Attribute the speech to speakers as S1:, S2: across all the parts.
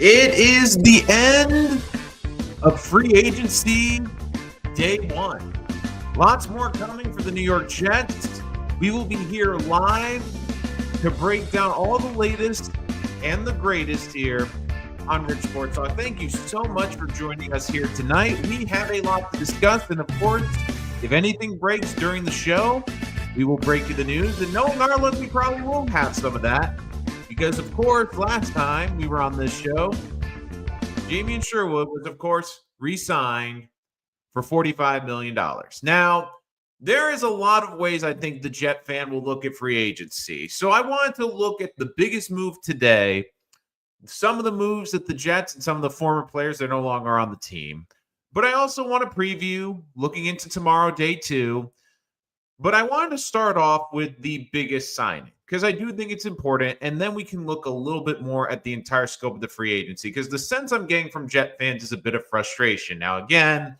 S1: It is the end of free agency day one. Lots more coming for the New York Jets. We will be here live to break down all the latest and the greatest here on Rich Sports Talk. Thank you so much for joining us here tonight. We have a lot to discuss, and of course, if anything breaks during the show, we will break you the news. And knowing our luck, we probably will have some of that. Because, of course, last time we were on this show, Jamie Sherwood was, of course, re-signed for $45 million. Now, there is a lot of ways I think the Jet fan will look at free agency. So I wanted to look at the biggest move today, some of the moves that the Jets and some of the former players that are no longer on the team. But I also want to preview looking into tomorrow, day two. But I wanted to start off with the biggest signing because I do think it's important. And then we can look a little bit more at the entire scope of the free agency because the sense I'm getting from Jet fans is a bit of frustration. Now, again,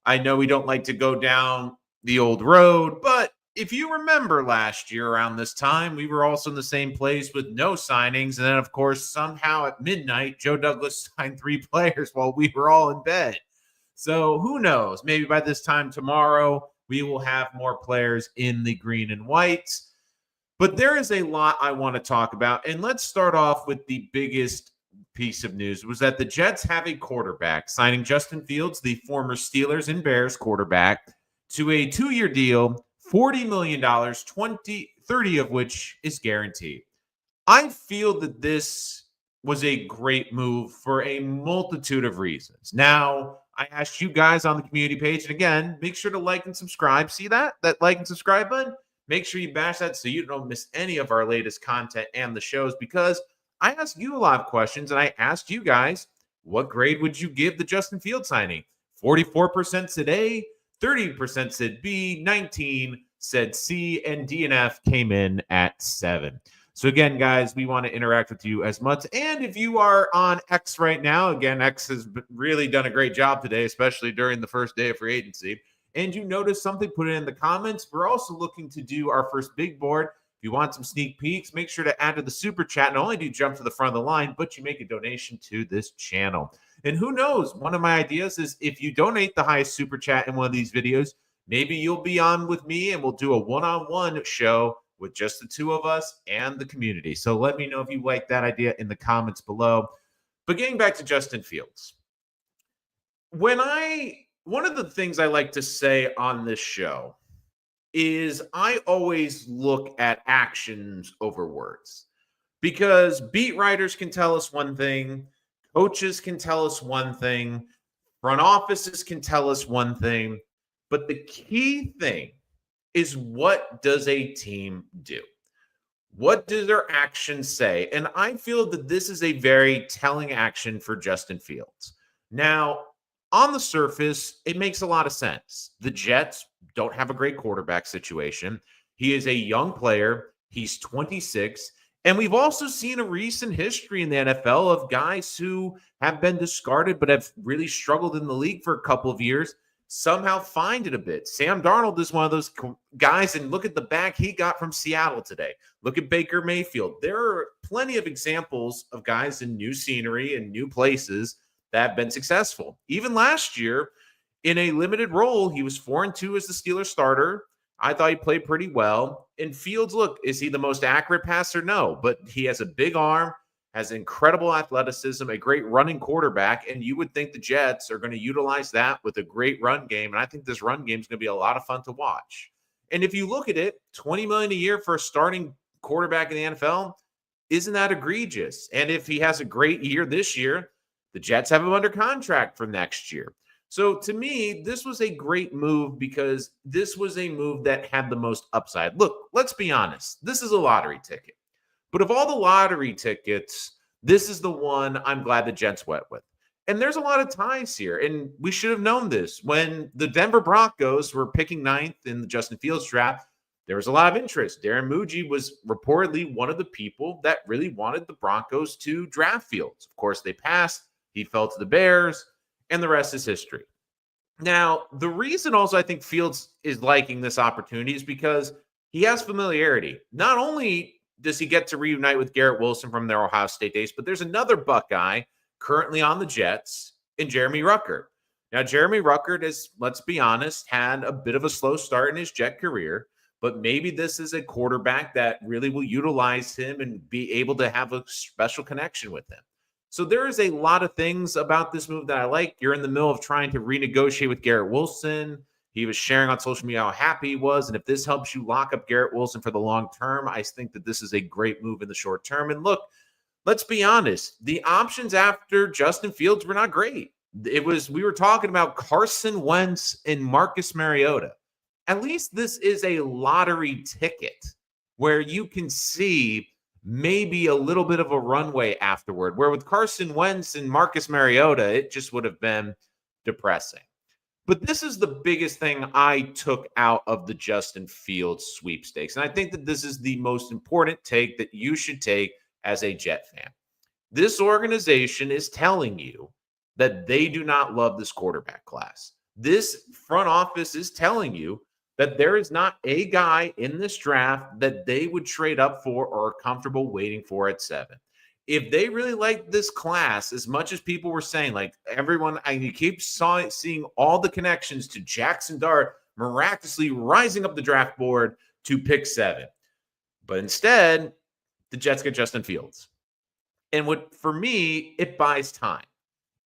S1: I know we don't like to go down the old road, but if you remember last year around this time, we were also in the same place with no signings. And then, of course, somehow at midnight, Joe Douglas signed 3 players while we were all in bed. So who knows? Maybe by this time tomorrow, we will have more players in the green and whites. But there is a lot I want to talk about. And let's start off with the biggest piece of news was that the Jets have a quarterback, signing Justin Fields, the former Steelers and Bears quarterback, to a 2-year deal, $40 million, 30 of which is guaranteed. I feel that this was a great move for a multitude of reasons. Now, I asked you guys on the community page, and again, make sure to like and subscribe. See that like and subscribe button? Make sure you bash that so you don't miss any of our latest content and the shows, because I asked you a lot of questions, and I asked you guys, what grade would you give the Justin Fields signing? 44% said A, 30% said B, 19% said C, and DNF came in at 7%. So again, guys, we want to interact with you as much. And if you are on X right now, again, X has really done a great job today, especially during the first day of free agency. And you notice something, put it in the comments. We're also looking to do our first big board. If you want some sneak peeks, make sure to add to the super chat. Not only do you jump to the front of the line, but you make a donation to this channel. And who knows, one of my ideas is if you donate the highest super chat in one of these videos, maybe you'll be on with me and we'll do a one-on-one show with just the two of us and the community. So let me know if you like that idea in the comments below. But getting back to Justin Fields. One of the things I like to say on this show is I always look at actions over words. Because beat writers can tell us one thing, coaches can tell us one thing, front offices can tell us one thing, but the key thing is what does a team do? What do their actions say? And I feel that this is a very telling action for Justin Fields. Now, on the surface, it makes a lot of sense. The Jets don't have a great quarterback situation. He is a young player. He's 26. And we've also seen a recent history in the NFL of guys who have been discarded but have really struggled in the league for a couple of years, somehow find it a bit. Sam Darnold is one of those guys, and look at the back he got from Seattle today. Look at Baker Mayfield. There are plenty of examples of guys in new scenery and new places that have been successful. Even last year, in a limited role, he was 4-2 as the Steelers starter. I thought he played pretty well. And Fields, look, is he the most accurate passer? No, but he has a big arm, has incredible athleticism, a great running quarterback, and you would think the Jets are going to utilize that with a great run game, and I think this run game is going to be a lot of fun to watch. And if you look at it, $20 million a year for a starting quarterback in the NFL, isn't that egregious? And if he has a great year this year, the Jets have him under contract for next year. So to me, this was a great move because this was a move that had the most upside. Look, let's be honest. This is a lottery ticket. But of all the lottery tickets, this is the one I'm glad the Jets went with. And there's a lot of ties here, and we should have known this. When the Denver Broncos were picking 9th in the Justin Fields draft, there was a lot of interest. Darren Muji was reportedly one of the people that really wanted the Broncos to draft Fields. Of course, they passed. He fell to the Bears, and the rest is history. Now, the reason also I think Fields is liking this opportunity is because he has familiarity. Not only does he get to reunite with Garrett Wilson from their Ohio State days, but there's another Buckeye currently on the Jets, and Jeremy Ruckert. Now, Jeremy Ruckert is, let's be honest, had a bit of a slow start in his Jet career, but maybe this is a quarterback that really will utilize him and be able to have a special connection with him. So there is a lot of things about this move that I like. You're in the middle of trying to renegotiate with Garrett Wilson. He was sharing on social media how happy he was. And if this helps you lock up Garrett Wilson for the long term, I think that this is a great move in the short term. And look, let's be honest, the options after Justin Fields were not great. We were talking about Carson Wentz and Marcus Mariota. At least this is a lottery ticket where you can see maybe a little bit of a runway afterward, where with Carson Wentz and Marcus Mariota, it just would have been depressing. But this is the biggest thing I took out of the Justin Fields sweepstakes. And I think that this is the most important take that you should take as a Jet fan. This organization is telling you that they do not love this quarterback class. This front office is telling you that there is not a guy in this draft that they would trade up for or are comfortable waiting for at 7. If they really like this class as much as people were saying, like everyone, you keep seeing all the connections to Jackson Dart miraculously rising up the draft board to pick 7. But instead, the Jets get Justin Fields. And for me, it buys time.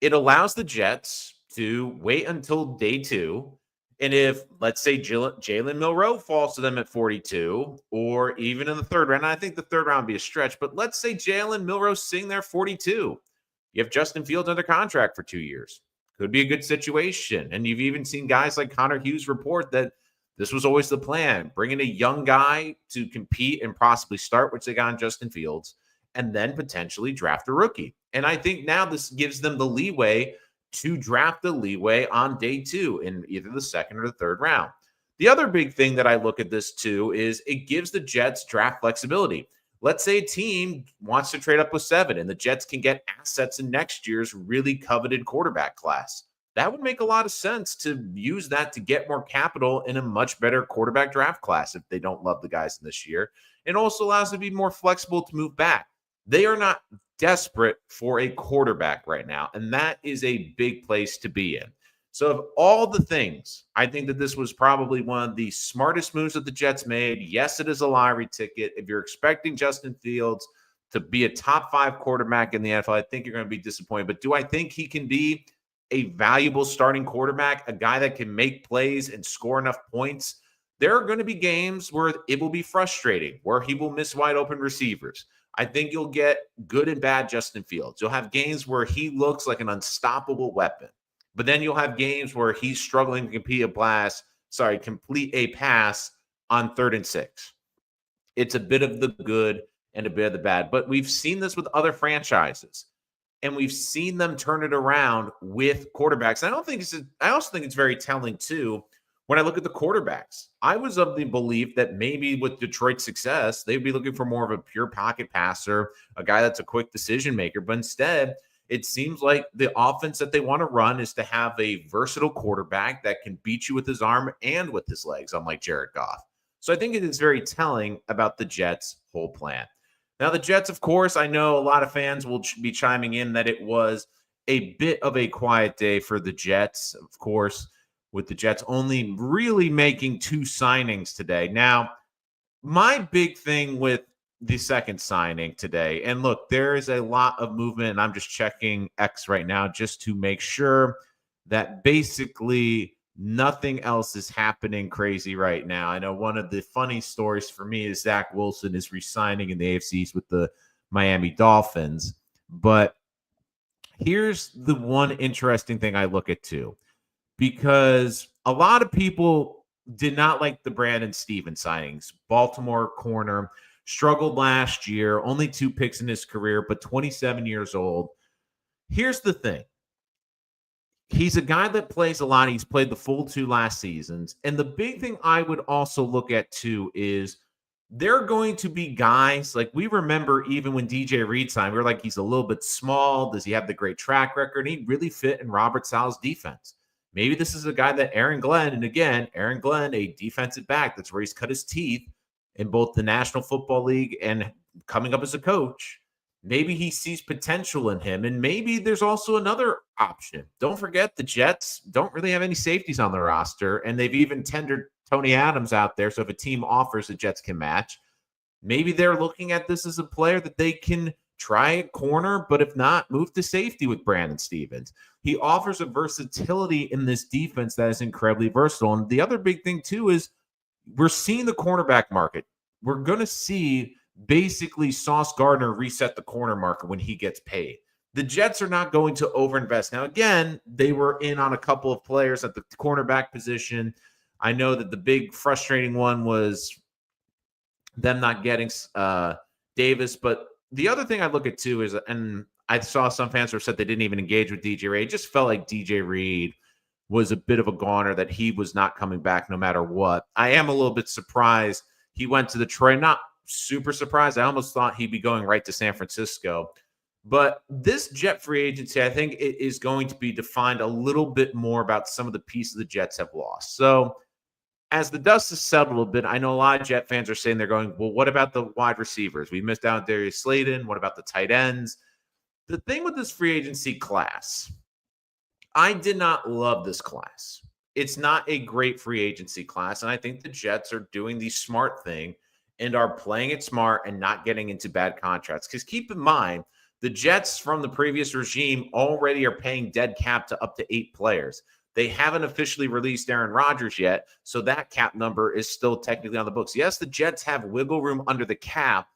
S1: It allows the Jets to wait until day 2. And if, let's say, Jalen Milroe falls to them at 42, or even in the third round, I think the third round would be a stretch, but let's say Jalen Milroe's sitting there 42. You have Justin Fields under contract for 2 years. Could be a good situation. And you've even seen guys like Connor Hughes report that this was always the plan, bringing a young guy to compete and possibly start, which they got on Justin Fields, and then potentially draft a rookie. And I think now this gives them the leeway to draft the leeway on day 2 in either the second or the third round. The other big thing that I look at this too is it gives the Jets draft flexibility. Let's say a team wants to trade up with 7 and the Jets can get assets in next year's really coveted quarterback class. That would make a lot of sense to use that to get more capital in a much better quarterback draft class if they don't love the guys in this year. It also allows them to be more flexible to move back. They are not desperate for a quarterback right now, and that is a big place to be in. So of all the things, I think that this was probably one of the smartest moves that the Jets made. Yes, it is a lottery ticket. If you're expecting Justin Fields to be a top 5 quarterback in the NFL, I think you're going to be disappointed. But do I think he can be a valuable starting quarterback, a guy that can make plays and score enough points? There are going to be games where it will be frustrating, where he will miss wide open receivers. I think you'll get good and bad Justin Fields. You'll have games where he looks like an unstoppable weapon, but then you'll have games where he's struggling to complete a pass on 3rd and 6. It's a bit of the good and a bit of the bad, but we've seen this with other franchises, and we've seen them turn it around with quarterbacks. I also think it's very telling too. When I look at the quarterbacks, I was of the belief that maybe with Detroit's success, they'd be looking for more of a pure pocket passer, a guy that's a quick decision maker. But instead, it seems like the offense that they want to run is to have a versatile quarterback that can beat you with his arm and with his legs, unlike Jared Goff. So I think it is very telling about the Jets' whole plan. Now, the Jets, of course, I know a lot of fans will be chiming in that it was a bit of a quiet day for the Jets, of course, with the Jets only really making 2 signings today. Now, my big thing with the second signing today, and look, there is a lot of movement, and I'm just checking X right now just to make sure that basically nothing else is happening crazy right now. I know one of the funny stories for me is Zach Wilson is re-signing in the AFC East with the Miami Dolphins. But here's the one interesting thing I look at too, because a lot of people did not like the Brandon Stevens signings. Baltimore corner, struggled last year, only 2 picks in his career, but 27 years old. Here's the thing. He's a guy that plays a lot. He's played the full 2 last seasons. And the big thing I would also look at too is there are going to be guys, like we remember even when DJ Reed signed, we were like, he's a little bit small. Does he have the great track record? He really fit in Robert Saleh's defense. Maybe this is a guy that Aaron Glenn, and again, Aaron Glenn, a defensive back, that's where he's cut his teeth in both the National Football League and coming up as a coach. maybe he sees potential in him. And maybe there's also another option. Don't forget the Jets don't really have any safeties on their roster, and they've even tendered Tony Adams out there. So if a team offers, the Jets can match. Maybe they're looking at this as a player that they can try at corner, but if not, move to safety with Brandon Stevens. He offers a versatility in this defense that is incredibly versatile. And the other big thing, too, is we're seeing the cornerback market. We're going to see basically Sauce Gardner reset the corner market when he gets paid. The Jets are not going to overinvest. Now, again, they were in on a couple of players at the cornerback position. I know that the big frustrating one was them not getting Davis. But the other thing I look at, too, is, and I saw some fans who said they didn't even engage with DJ Reed. It just felt like DJ Reed was a bit of a goner, that he was not coming back no matter what. I am a little bit surprised he went to Detroit. Not super surprised. I almost thought he'd be going right to San Francisco. But this Jet free agency, I think it is going to be defined a little bit more about some of the pieces the Jets have lost. So as the dust has settled a bit, I know a lot of Jet fans are saying, they're going, well, what about the wide receivers? We missed out on Darius Slayton. What about the tight ends? The thing with this free agency class, I did not love this class. It's not a great free agency class, and I think the Jets are doing the smart thing and are playing it smart and not getting into bad contracts. Because keep in mind, the Jets from the previous regime already are paying dead cap to up to 8 players. They haven't officially released Aaron Rodgers yet, so that cap number is still technically on the books. Yes, the Jets have wiggle room under the cap,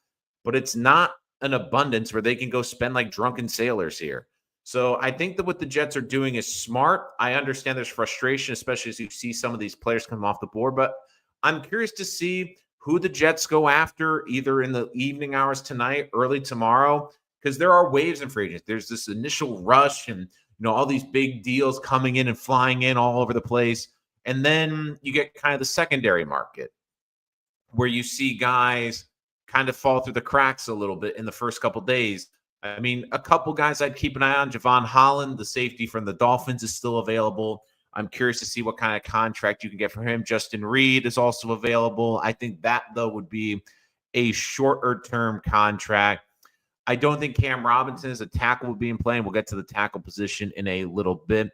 S1: but it's not an abundance where they can go spend like drunken sailors here. So I think that what the Jets are doing is smart. I understand there's frustration, especially as you see some of these players come off the board, but I'm curious to see who the Jets go after either in the evening hours tonight, early tomorrow, because there are waves in free agents. There's this initial rush and all these big deals coming in and flying in all over the place. And then you get kind of the secondary market where you see guys kind of fall through the cracks a little bit in the first couple of days. I mean, a couple guys I'd keep an eye on. Javon Holland, the safety from the Dolphins, is still available. I'm curious to see what kind of contract you can get for him. Justin Reed is also available. I think that, though, would be a shorter-term contract. I don't think Cam Robinson as a tackle will be in play, and we'll get to the tackle position in a little bit.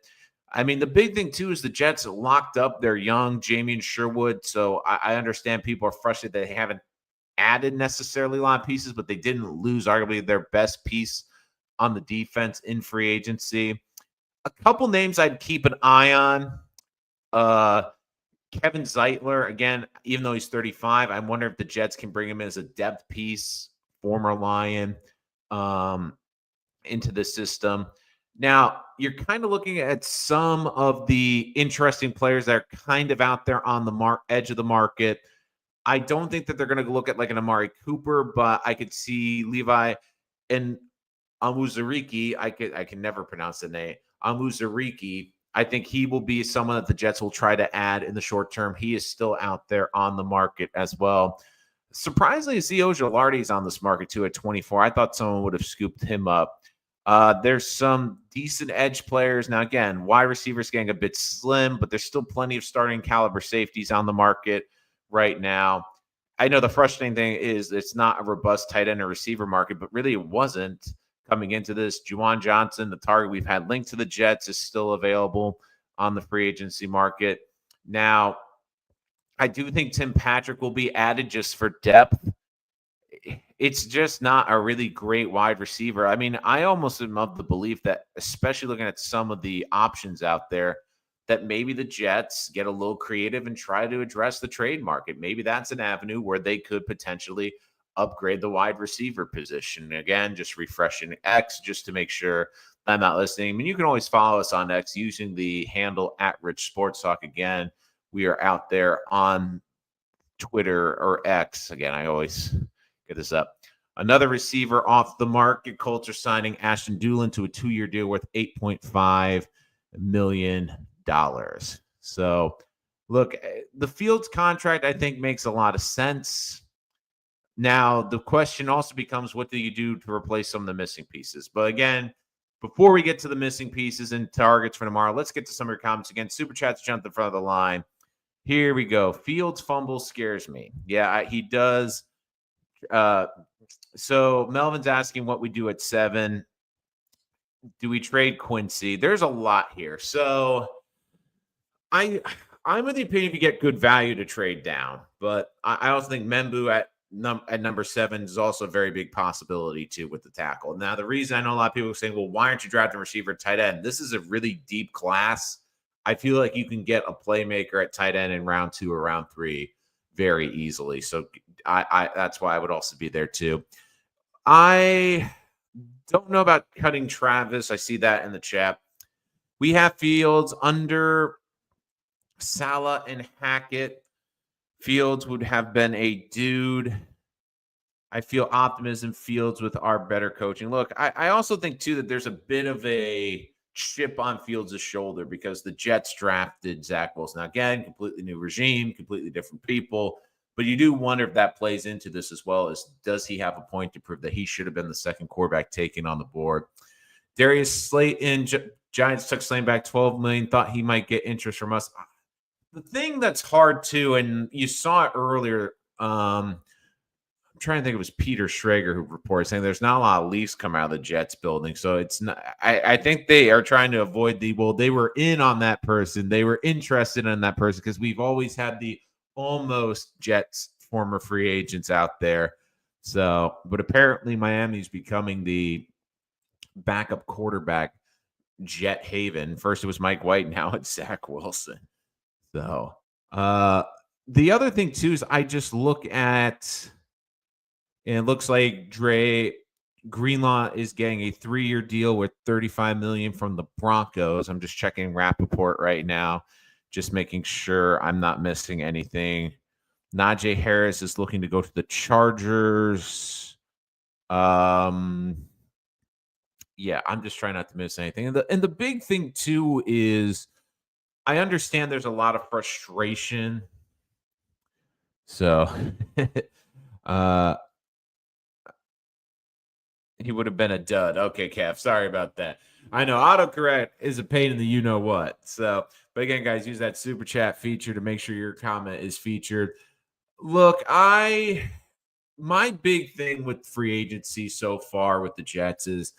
S1: I mean, the big thing, too, is the Jets locked up their young Jamie and Sherwood, so I understand people are frustrated that they haven't added necessarily a lot of pieces, but they didn't lose arguably their best piece on the defense in free agency. A couple names I'd keep an eye on. Kevin Zeitler, again, even though he's 35, I wonder if the Jets can bring him in as a depth piece, former Lion, into the system. Now, you're kind of looking at some of the interesting players that are kind of out there on the edge of the market. I don't think that they're going to look at like an Amari Cooper, but I could see Levi and Amuzariki. I can never pronounce the name. Amuzariki. I think he will be someone that the Jets will try to add in the short term. He is still out there on the market as well. Surprisingly, Zio Gilardi is on this market too at 24. I thought someone would have scooped him up. There's some decent edge players. Now, again, wide receivers getting a bit slim, but there's still plenty of starting caliber safeties on the market right now. I know the frustrating thing is it's not a robust tight end or receiver market, but really it wasn't coming into this. Juwan Johnson, the target we've had linked to the Jets, is still available on the free agency market. Now, I do think Tim Patrick will be added just for depth. It's just not a really great wide receiver. I mean, I almost am of the belief that, especially looking at some of the options out there, that maybe the Jets get a little creative and try to address the trade market. Maybe that's an avenue where they could potentially upgrade the wide receiver position. Again, just refreshing X just to make sure I'm not listening. I mean, you can always follow us on X using the handle @RichSportsTalk. Again, we are out there on Twitter or X. Again, I always get this up. Another receiver off the market. Colts are signing Ashton Dulin to a 2-year deal worth $8.5 million. So, look, the Fields contract, I think, makes a lot of sense. Now, the question also becomes, what do you do to replace some of the missing pieces? But again, before we get to the missing pieces and targets for tomorrow, let's get to some of your comments. Again, Super Chats jumped in front of the line. Here we go. Fields fumble scares me. Yeah, he does. So Melvin's asking what we do at 7. Do we trade Quincy? There's a lot here. So I I'm of the opinion if you get good value to trade down, but I also think Membu at number 7 is also a very big possibility too with the tackle. Now, the reason I know a lot of people are saying, well, why aren't you drafting receiver tight end? This is a really deep class. I feel like you can get a playmaker at tight end in round 2 or round 3 very easily. So I that's why I would also be there too. I don't know about cutting Travis. I see that in the chat. We have Fields under Salah and Hackett. Fields would have been a dude. I feel optimism Fields with our better coaching. Look, I also think, too, that there's a bit of a chip on Fields' shoulder because the Jets drafted Zach Wilson. Now, again, completely new regime, completely different people. But you do wonder if that plays into this as well as does he have a point to prove that he should have been the second quarterback taken on the board? Darius Slayton, Giants took Slayton back $12 million, thought he might get interest from us. The thing that's hard too, and you saw it earlier, I'm trying to think it was Peter Schrager who reported saying there's not a lot of leaks come out of the Jets building. So it's not, I think they are trying to avoid they were in on that person. They were interested in that person because we've always had the almost Jets former free agents out there. So, but apparently Miami's becoming the backup quarterback Jet Haven. First it was Mike White, now it's Zach Wilson. So the other thing too is I just look at, and it looks like Dre Greenlaw is getting a 3-year deal with $35 million from the Broncos. I'm just checking Rappaport right now, just making sure I'm not missing anything. Najee Harris is looking to go to the Chargers. Yeah, I'm just trying not to miss anything. And the big thing too is I understand there's a lot of frustration. So he would have been a dud. Okay, Kev. Sorry about that. I know autocorrect is a pain in the you-know-what. So, but again, guys, use that super chat feature to make sure your comment is featured. Look, my big thing with free agency so far with the Jets is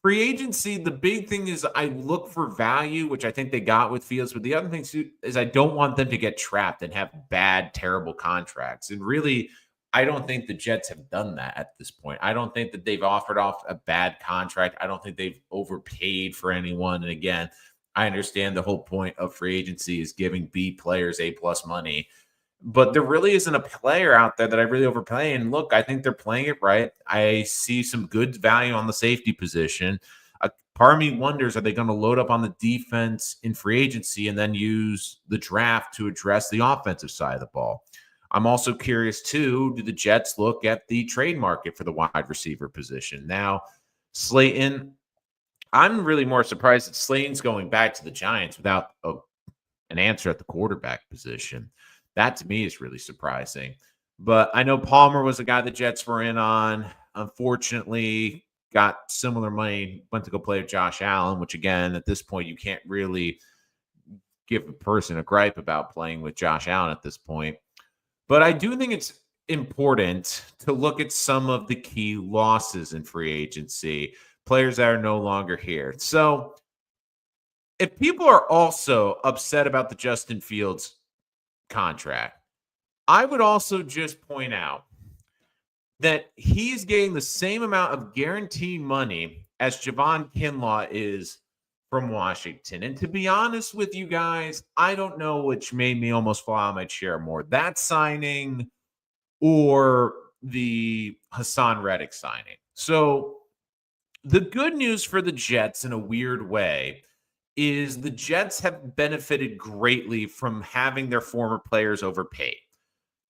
S1: free agency. The big thing is I look for value, which I think they got with Fields. But the other thing is I don't want them to get trapped and have bad, terrible contracts. And really, I don't think the Jets have done that at this point. I don't think that they've offered off a bad contract. I don't think they've overpaid for anyone. And again, I understand the whole point of free agency is giving B players A+ money. But there really isn't a player out there that I really overpay. And look, I think they're playing it right. I see some good value on the safety position. Part of me wonders, are they going to load up on the defense in free agency and then use the draft to address the offensive side of the ball? I'm also curious, too, do the Jets look at the trade market for the wide receiver position? Now, Slayton, I'm really more surprised that Slayton's going back to the Giants without an answer at the quarterback position. That to me is really surprising. But I know Palmer was a guy the Jets were in on. Unfortunately, got similar money, went to go play with Josh Allen, which again, at this point, you can't really give a person a gripe about playing with Josh Allen at this point. But I do think it's important to look at some of the key losses in free agency, players that are no longer here. So if people are also upset about the Justin Fields contract, I would also just point out that he's getting the same amount of guaranteed money as Javon Kinlaw is from Washington. And to be honest with you guys, I don't know which made me almost fall out of my chair more, that signing or the Hassan Reddick signing. So the good news for the Jets in a weird way is the Jets have benefited greatly from having their former players overpaid.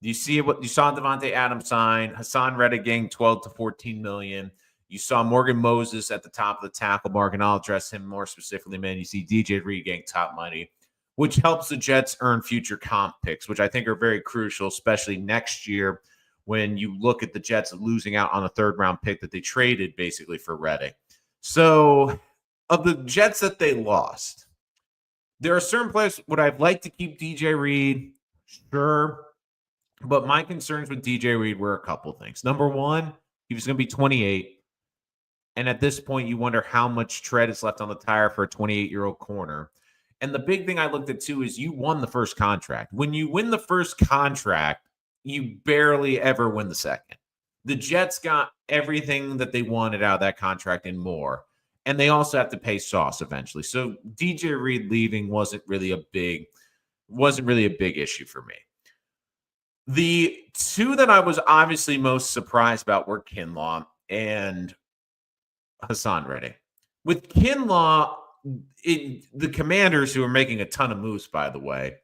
S1: You see what you saw Devontae Adams sign, Hassan Reddick getting 12 to 14 million. You saw Morgan Moses at the top of the tackle mark, and I'll address him more specifically, man. You see DJ Reed getting top money, which helps the Jets earn future comp picks, which I think are very crucial, especially next year when you look at the Jets losing out on a third-round pick that they traded basically for Reddick. So of the Jets that they lost, there are certain players. Would I like to keep DJ Reed? Sure. But my concerns with DJ Reed were a couple things. Number one, he was going to be 28. And at this point, you wonder how much tread is left on the tire for a 28-year-old corner. And the big thing I looked at too is you won the first contract. When you win the first contract, you barely ever win the second. The Jets got everything that they wanted out of that contract and more. And they also have to pay Sauce eventually. So DJ Reed leaving wasn't really a big issue for me. The two that I was obviously most surprised about were Kinlaw and Hassan Reddick. With Kinlaw, the Commanders, who are making a ton of moves, by the way,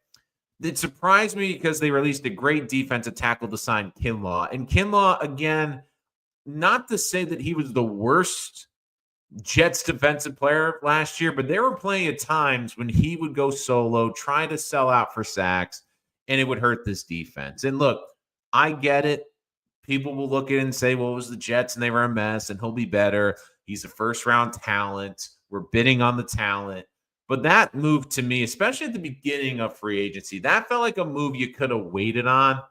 S1: it surprised me because they released a great defensive tackle to sign Kinlaw. And Kinlaw, again, not to say that he was the worst Jets defensive player last year, but there were plenty of times when he would go solo, try to sell out for sacks, and it would hurt this defense. And look, I get it. People will look at it and say, well, it was the Jets and they were a mess and he'll be better. He's a first-round talent. We're bidding on the talent. But that move to me, especially at the beginning of free agency, that felt like a move you could have waited on.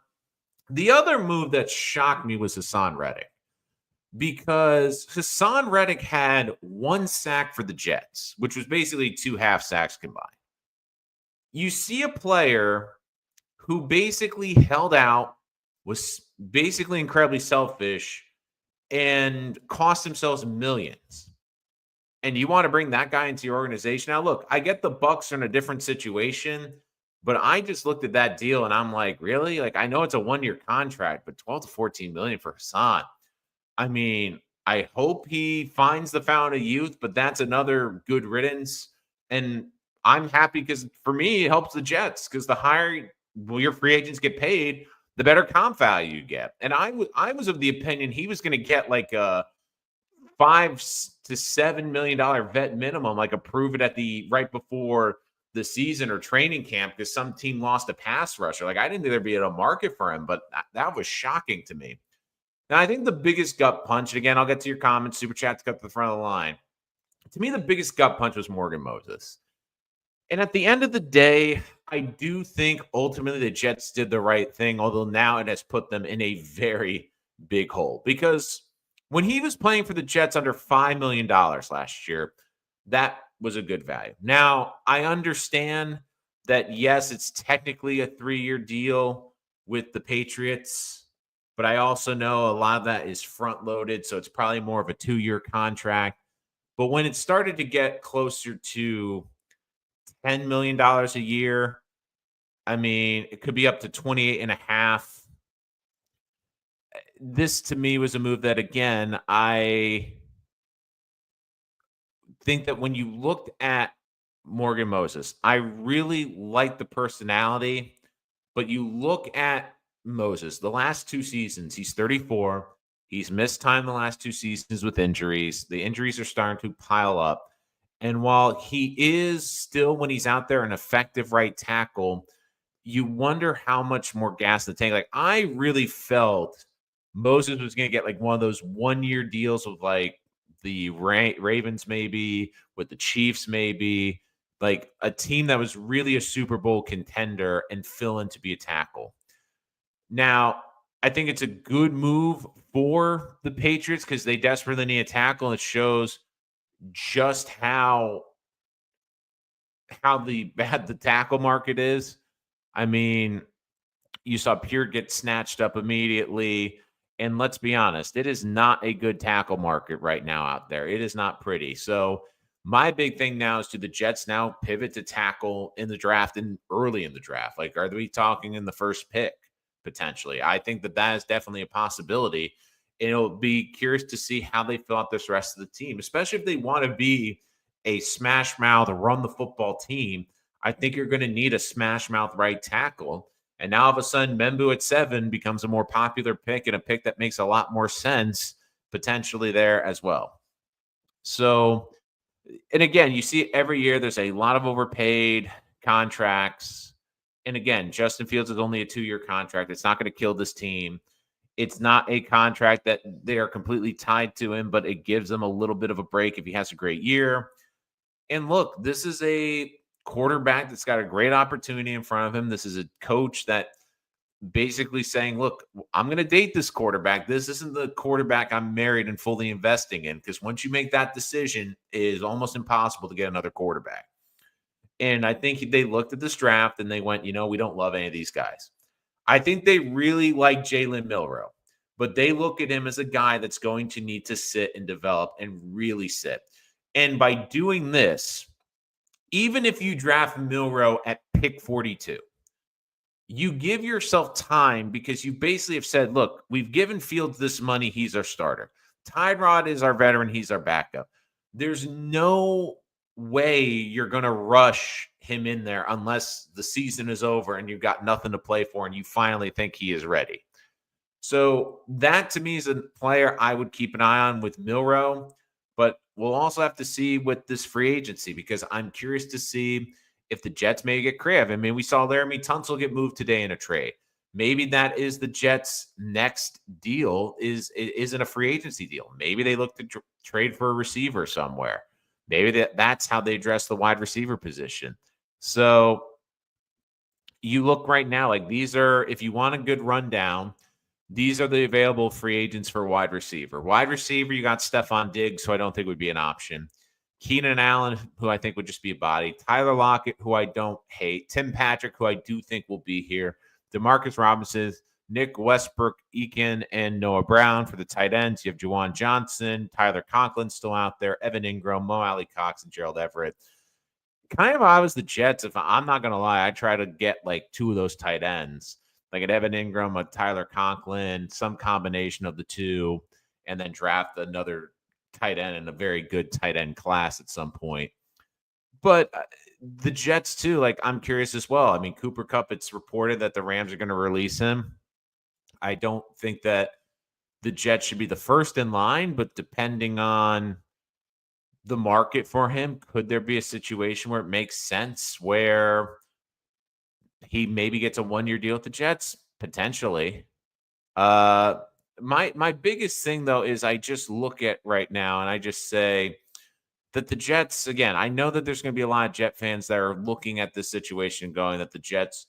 S1: The other move that shocked me was Hassan Reddick, because Hassan Reddick had one sack for the Jets, which was basically 2 half sacks combined. You see a player who basically held out, was basically incredibly selfish, and cost themselves millions. And you want to bring that guy into your organization. Now, look, I get the Bucs are in a different situation, but I just looked at that deal and I'm like, really? Like, I know it's a 1-year contract, but 12 to 14 million for Hassan. I mean, I hope he finds the fountain of youth, but that's another good riddance. And I'm happy because for me, it helps the Jets, because the higher your free agents get paid, the better comp value you get. And I was of the opinion he was going to get like a $5 to $7 million vet minimum, like approve it at the right before the season or training camp because some team lost a pass rusher. Like, I didn't think there'd be a market for him, but that was shocking to me. Now, I think the biggest gut punch, and again, I'll get to your comments, super chats, cut to the front of the line. To me, the biggest gut punch was Morgan Moses. And at the end of the day, I do think ultimately the Jets did the right thing, although now it has put them in a very big hole. Because when he was playing for the Jets under $5 million last year, that was a good value. Now, I understand that, yes, it's technically a 3-year deal with the Patriots, but I also know a lot of that is front-loaded, so it's probably more of a 2-year contract. But when it started to get closer to $10 million a year, I mean, it could be up to 28 and a half. This to me was a move that, again, I think that when you looked at Morgan Moses, I really like the personality, but you look at Moses, the last 2 seasons, he's 34. He's missed time the last 2 seasons with injuries. The injuries are starting to pile up. And while he is still, when he's out there, an effective right tackle, you wonder how much more gas in the tank. Like, I really felt Moses was going to get like one of those 1-year deals with like the Ravens, maybe with the Chiefs, maybe like a team that was really a Super Bowl contender and fill in to be a tackle. Now, I think it's a good move for the Patriots because they desperately need a tackle. It shows just how bad the tackle market is. I mean, you saw Pure get snatched up immediately. And let's be honest, it is not a good tackle market right now out there. It is not pretty. So my big thing now is, do the Jets now pivot to tackle in the draft and early in the draft? Like, are we talking in the first pick potentially? I think that is definitely a possibility. And it'll be curious to see how they fill out this rest of the team, especially if they want to be a smash mouth, run the football team. I think you're going to need a smash mouth right tackle. And now all of a sudden, Membu at 7 becomes a more popular pick and a pick that makes a lot more sense potentially there as well. So, and again, you see every year there's a lot of overpaid contracts. And again, Justin Fields is only a 2-year contract. It's not going to kill this team. It's not a contract that they are completely tied to him, but it gives them a little bit of a break if he has a great year. And look, this is a quarterback that's got a great opportunity in front of him. This is a coach that basically saying, look, I'm going to date this quarterback. This isn't the quarterback I'm married and fully investing in, because once you make that decision, it is almost impossible to get another quarterback. And I think they looked at this draft and they went, we don't love any of these guys. I think they really like Jalen Milroe, but they look at him as a guy that's going to need to sit and develop and really sit. And by doing this, even if you draft Milroe at pick 42, you give yourself time, because you basically have said, look, we've given Fields this money. He's our starter. Tyrod is our veteran. He's our backup. There's no way you're going to rush him in there unless the season is over and you've got nothing to play for and you finally think he is ready. So that to me is a player I would keep an eye on with Milroe, but we'll also have to see with this free agency, because I'm curious to see if the Jets may get creative. I mean, we saw Laramie Tunsil get moved today in a trade. Maybe that is the Jets' next deal isn't a free agency deal. Maybe they look to trade for a receiver somewhere. Maybe that's how they address the wide receiver position. So you look right now, like these are, if you want a good rundown, these are the available free agents for wide receiver. Wide receiver, you got Stephon Diggs, who I don't think would be an option. Keenan Allen, who I think would just be a body. Tyler Lockett, who I don't hate. Tim Patrick, who I do think will be here. Demarcus Robinson, Nick Westbrook, Eakin, and Noah Brown for the tight ends. You have Juwan Johnson, Tyler Conklin still out there, Evan Ingram, Mo Alley Cox, and Gerald Everett. Kind of I was the Jets, if I'm not going to lie, I try to get like two of those tight ends, like an Evan Ingram, a Tyler Conklin, some combination of the two, and then draft another tight end in a very good tight end class at some point. But the Jets too, like I'm curious as well. I mean, Cooper Kupp, it's reported that the Rams are going to release him. I don't think that the Jets should be the first in line, but depending on the market for him, could there be a situation where it makes sense where he maybe gets a 1-year deal with the Jets? Potentially. My biggest thing though is I just look at right now and I just say that the Jets, again, I know that there's going to be a lot of Jet fans that are looking at this situation going that the Jets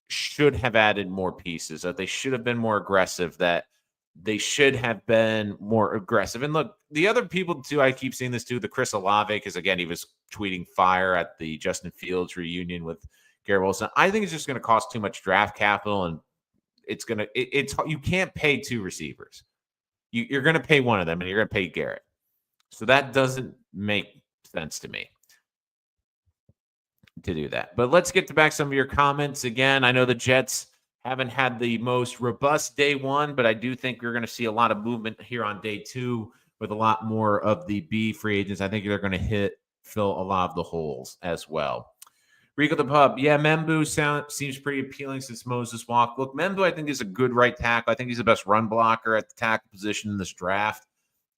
S1: should have added more pieces, that they should have been more aggressive, that they should have been more aggressive. And look, the other people too, I keep seeing this too, the Chris Olave, because again, he was tweeting fire at the Justin Fields reunion with Garrett Wilson. I think it's just going to cost too much draft capital, and it's you can't pay two receivers. You're going to pay one of them, and you're going to pay Garrett. So that doesn't make sense to me to do that. But let's get to back some of your comments. Again, I know the Jets haven't had the most robust day one, but I do think we're going to see a lot of movement here on day two with a lot more of the B free agents. I think they're going to fill a lot of the holes as well. Rico the Pub. Yeah, Membu seems pretty appealing since Moses walked. Look, Membu, I think, is a good right tackle. I think he's the best run blocker at the tackle position in this draft.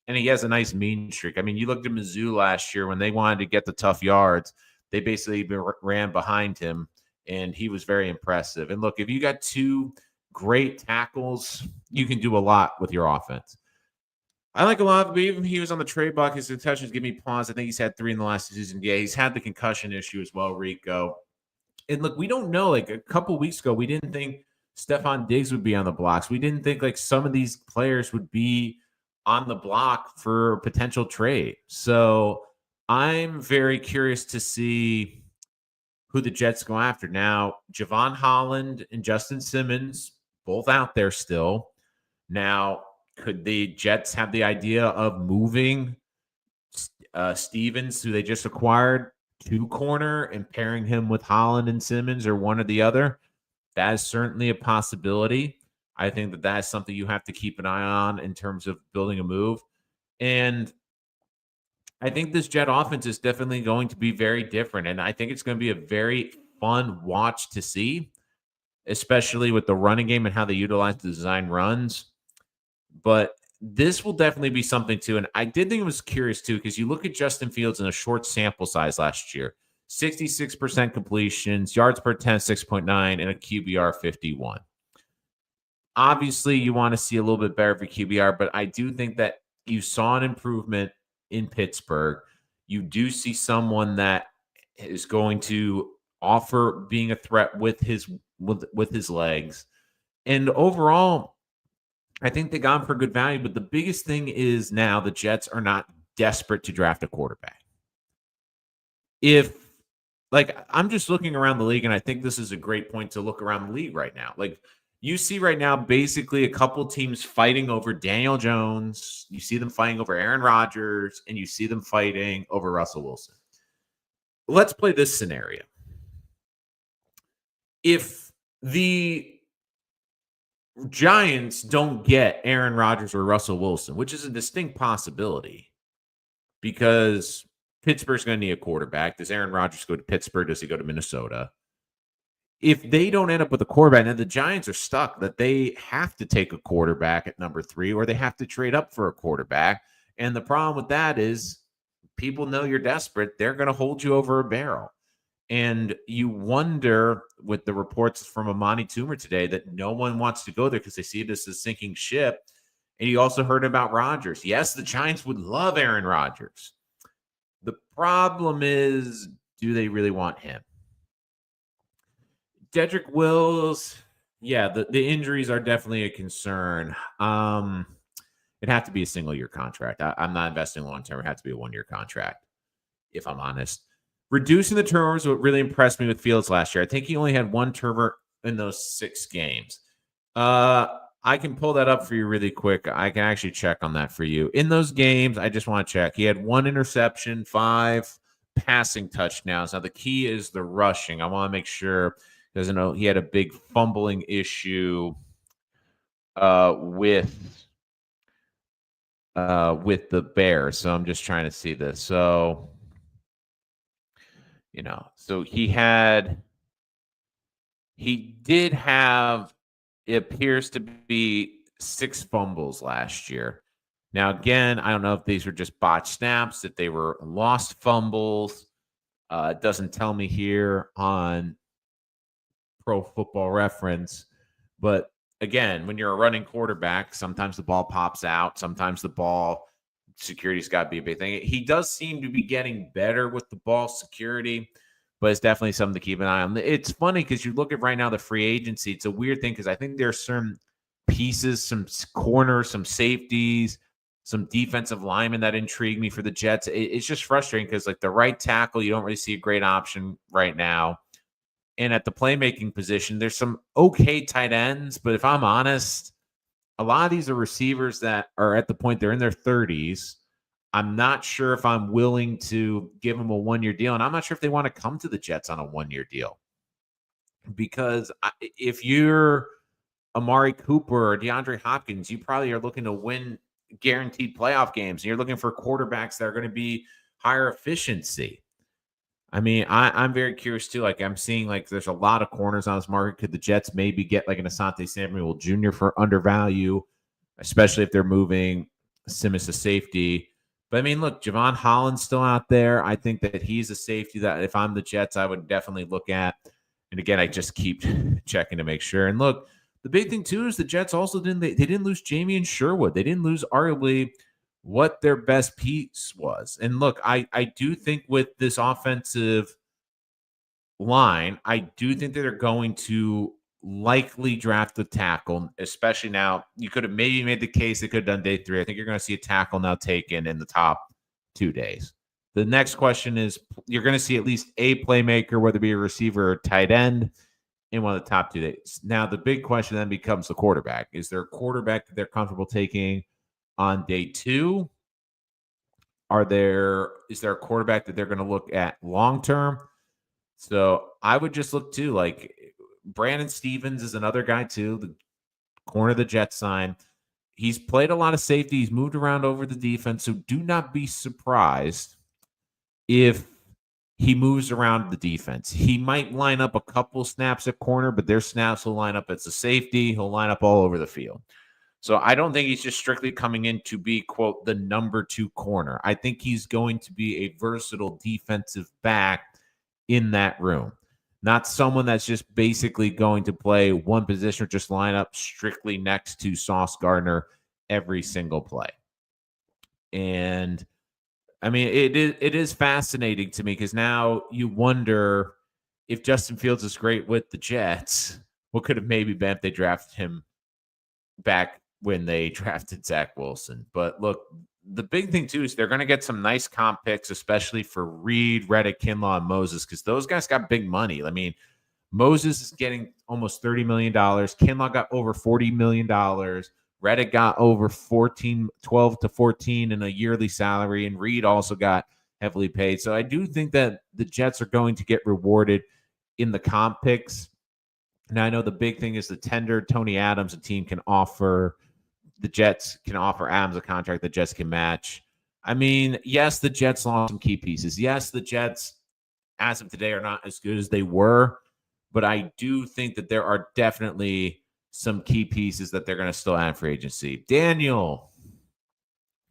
S1: And he has a nice mean streak. I mean, you looked at Mizzou last year when they wanted to get the tough yards. They basically ran behind him, and he was very impressive. And look, if you got two great tackles, you can do a lot with your offense. I like a lot of even he was on the trade block. His concussions give me pause. I think he's had 3 in the last season. Yeah, he's had the concussion issue as well, Rico. And look, we don't know. Like a couple weeks ago, we didn't think Stephon Diggs would be on the blocks. We didn't think like some of these players would be on the block for potential trade. So I'm very curious to see who the Jets go after. Now, Javon Holland and Justin Simmons, both out there still. Now, could the Jets have the idea of moving Stevens, who they just acquired, to corner and pairing him with Holland and Simmons or one or the other? That is certainly a possibility. I think that is something you have to keep an eye on in terms of building a move. And I think this Jet offense is definitely going to be very different. And I think it's going to be a very fun watch to see, especially with the running game and how they utilize the design runs. But this will definitely be something too. And I did think it was curious too, because you look at Justin Fields in a short sample size last year, 66% completions, yards per 10, 6.9, and a QBR 51. Obviously, you want to see a little bit better for QBR, but I do think that you saw an improvement in Pittsburgh. You do see someone that is going to offer being a threat with his legs. And overall, I think they got him for good value. But the biggest thing is now the Jets are not desperate to draft a quarterback. If like I'm just looking around the league, and I think this is a great point to look around the league right now. Like you see right now, basically a couple teams fighting over Daniel Jones. You see them fighting over Aaron Rodgers, and you see them fighting over Russell Wilson. Let's play this scenario. If the Giants don't get Aaron Rodgers or Russell Wilson, which is a distinct possibility, because Pittsburgh's going to need a quarterback. Does Aaron Rodgers go to Pittsburgh? Does he go to Minnesota? If they don't end up with a quarterback, then the Giants are stuck that they have to take a quarterback at number 3, or they have to trade up for a quarterback. And the problem with that is people know you're desperate. They're going to hold you over a barrel. And you wonder, with the reports from Amani Toomer today, that no one wants to go there because they see it as a sinking ship. And you also heard about Rodgers. Yes, the Giants would love Aaron Rodgers. The problem is, do they really want him? Dedrick Wills, yeah, the injuries are definitely a concern. It'd have to be a single-year contract. I'm not investing long-term. It has to be a one-year contract, if I'm honest. Reducing the turnovers, what really impressed me with Fields last year. I think he only had 1 turnover in those 6 games. I can pull that up for you really quick. I can actually check on that for you. In those games, I just want to check. He had 1 interception, 5 passing touchdowns. Now, the key is the rushing. I want to make sure, because I know he had a big fumbling issue with the Bears. So I'm just trying to see this. So he did have, it appears to be 6 fumbles last year. Now, again, I don't know if these were just botched snaps, if they were lost fumbles. It doesn't tell me here on Pro Football Reference. But again, when you're a running quarterback, sometimes the ball pops out. Sometimes the ball security's got to be a big thing. He does seem to be getting better with the ball security, but it's definitely something to keep an eye on. It's funny because you look at right now the free agency. It's a weird thing because I think there's some pieces, some corners, some safeties, some defensive linemen that intrigue me for the Jets. It's just frustrating because like the right tackle, you don't really see a great option right now. And at the playmaking position, there's some okay tight ends. But if I'm honest, a lot of these are receivers that are at the point they're in their 30s. I'm not sure if I'm willing to give them a 1-year deal. And I'm not sure if they want to come to the Jets on a 1-year deal. Because if you're Amari Cooper or DeAndre Hopkins, you probably are looking to win guaranteed playoff games. And you're looking for quarterbacks that are going to be higher efficiency. I mean, I'm very curious too. Like I'm seeing like there's a lot of corners on this market. Could the Jets maybe get like an Asante Samuel Jr. for undervalue, especially if they're moving Simmons to safety? But I mean, look, Javon Holland's still out there. I think that he's a safety that if I'm the Jets, I would definitely look at. And again, I just keep checking to make sure. And look, the big thing too is the Jets also they didn't lose Jamie and Sherwood. They didn't lose arguably what their best piece was. And look, I do think with this offensive line, I do think that they're going to likely draft the tackle, especially now. You could have maybe made the case they could have done day 3. I think you're going to see a tackle now taken in the top 2 days. The next question is you're going to see at least a playmaker, whether it be a receiver or tight end, in one of the top 2 days. Now, the big question then becomes the quarterback. Is there a quarterback that they're comfortable taking on day 2? Is there a quarterback that they're going to look at long term? So I would just look too, like Brandon Stevens is another guy too, the corner of the Jets sign. He's played a lot of safety. He's moved around over the defense. So do not be surprised if he moves around the defense. He might line up a couple snaps at corner, but their snaps will line up as a safety. He'll line up all over the field. So I don't think he's just strictly coming in to be, quote, the number 2 corner. I think he's going to be a versatile defensive back in that room. Not someone that's just basically going to play one position or just line up strictly next to Sauce Gardner every single play. And I mean, it is fascinating to me because now you wonder if Justin Fields is great with the Jets, what could have maybe been if they drafted him back when they drafted Zach Wilson. But look, the big thing too is they're going to get some nice comp picks, especially for Reed, Reddick, Kinlaw, and Moses, because those guys got big money. I mean, Moses is getting almost $30 million. Kinlaw got over $40 million. Reddick got over 12 to 14 in a yearly salary. And Reed also got heavily paid. So I do think that the Jets are going to get rewarded in the comp picks. Now, I know the big thing is the tender. Tony Adams, a team can offer. The Jets can offer Adams a contract the Jets can match. I mean, yes, the Jets lost some key pieces. Yes, the Jets, as of today, are not as good as they were. But I do think that there are definitely some key pieces that they're going to still add free agency. Daniel